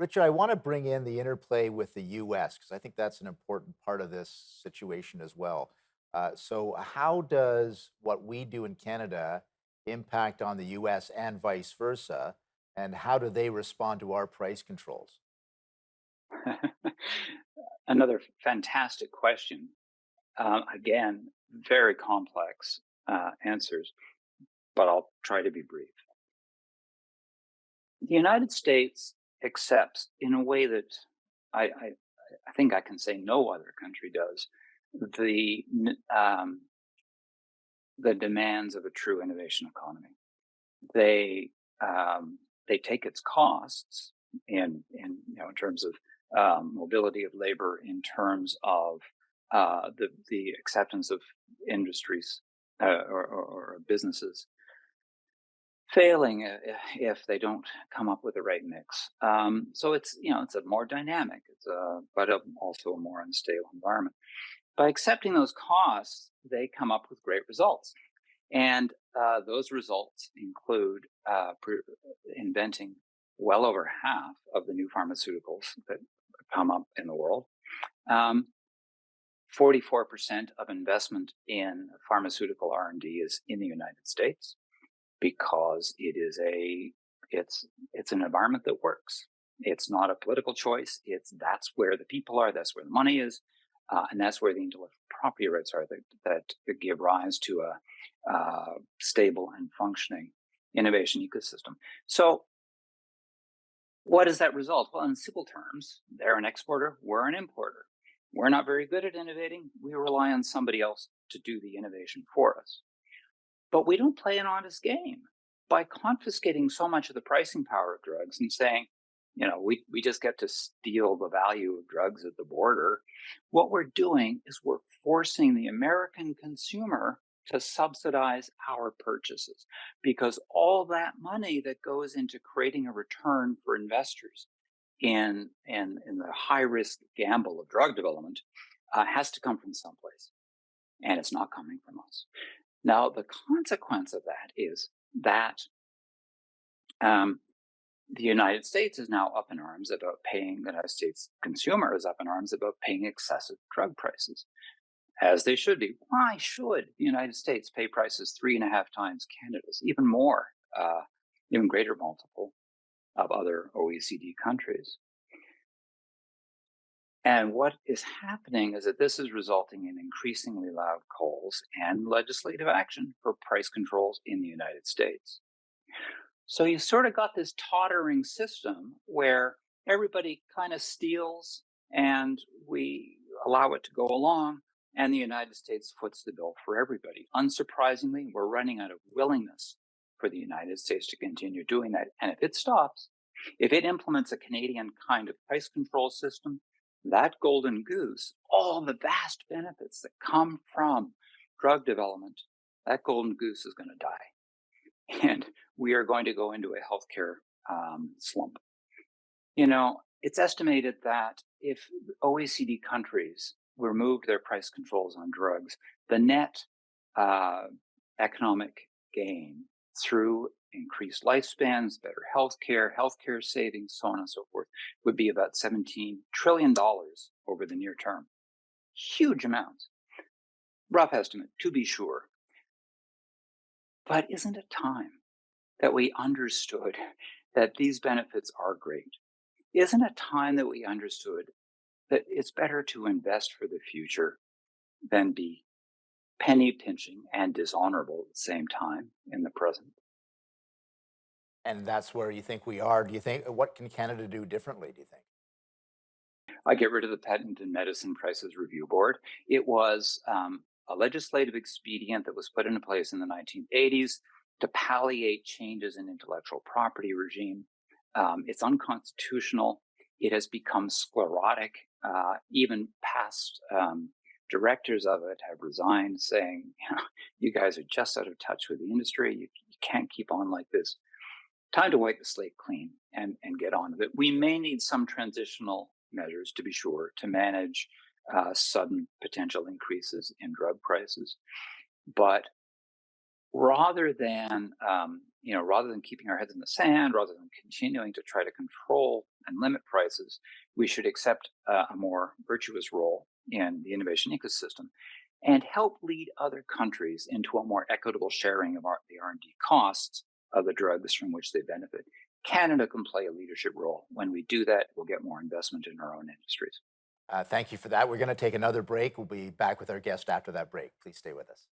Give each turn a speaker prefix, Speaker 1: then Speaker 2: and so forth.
Speaker 1: Richard, I want to bring in the interplay with the US because I think that's an important part of this situation as well. So, how does what we do in Canada impact on the US and vice versa? And how do they respond to our price controls?
Speaker 2: Another fantastic question. Again, very complex answers, but I'll try to be brief. The United States accepts, in a way that I, I, I think I can say no other country does, the the demands of a true innovation economy. They they take its costs in terms of mobility of labor, in terms of the acceptance of industries or businesses failing if they don't come up with the right mix. So it's a more dynamic, also a more unstable environment. By accepting those costs, they come up with great results. And those results include inventing well over half of the new pharmaceuticals that come up in the world. 44% of investment in pharmaceutical R&D is in the United States because it's an environment that works. It's not a political choice. That's where the people are. That's where the money is. And that's where the intellectual property rights are that give rise to a stable and functioning innovation ecosystem. So, what does that result? Well, in simple terms, they're an exporter, we're an importer. We're not very good at innovating. We rely on somebody else to do the innovation for us. But we don't play an honest game by confiscating so much of the pricing power of drugs and saying, we just get to steal the value of drugs at the border. What we're doing is we're forcing the American consumer to subsidize our purchases, because all that money that goes into creating a return for investors in the high risk gamble of drug development has to come from someplace, and it's not coming from us. Now, the consequence of that is that the United States is now up in arms about paying, the United States consumer is up in arms about paying excessive drug prices, as they should be. Why should the United States pay prices 3.5 times Canada's, even more, even greater multiple of other OECD countries? And what is happening is that this is resulting in increasingly loud calls and legislative action for price controls in the United States. So you sort of got this tottering system where everybody kind of steals and we allow it to go along, and the United States foots the bill for everybody. Unsurprisingly, we're running out of willingness for the United States to continue doing that. And if it stops, if it implements a Canadian kind of price control system, that golden goose, all the vast benefits that come from drug development, that golden goose is going to die. And we are going to go into a healthcare slump. It's estimated that if OECD countries removed their price controls on drugs, the net economic gain through increased lifespans, better healthcare savings, so on and so forth, would be about $17 trillion over the near term. Huge amounts. Rough estimate, to be sure. But isn't it time that we understood that these benefits are great? Isn't it time that we understood that it's better to invest for the future than be penny pinching and dishonorable at the same time in the present?
Speaker 1: And that's where you think we are. Do you think what can Canada do differently, do you think?
Speaker 2: I get rid of the Patent and Medicine Prices Review Board. It was a legislative expedient that was put into place in the 1980s to palliate changes in intellectual property regime. It's unconstitutional. It has become sclerotic. Even past directors of it have resigned, saying, you guys are just out of touch with the industry. You can't keep on like this. Time to wipe the slate clean and get on with it. We may need some transitional measures, to be sure, to manage sudden potential increases in drug prices. But rather than keeping our heads in the sand, rather than continuing to try to control and limit prices, we should accept a more virtuous role in the innovation ecosystem and help lead other countries into a more equitable sharing of the R&D costs of the drugs from which they benefit. Canada can play a leadership role. When we do that, we'll get more investment in our own industries.
Speaker 1: Thank you for that. We're going to take another break. We'll be back with our guest after that break. Please stay with us.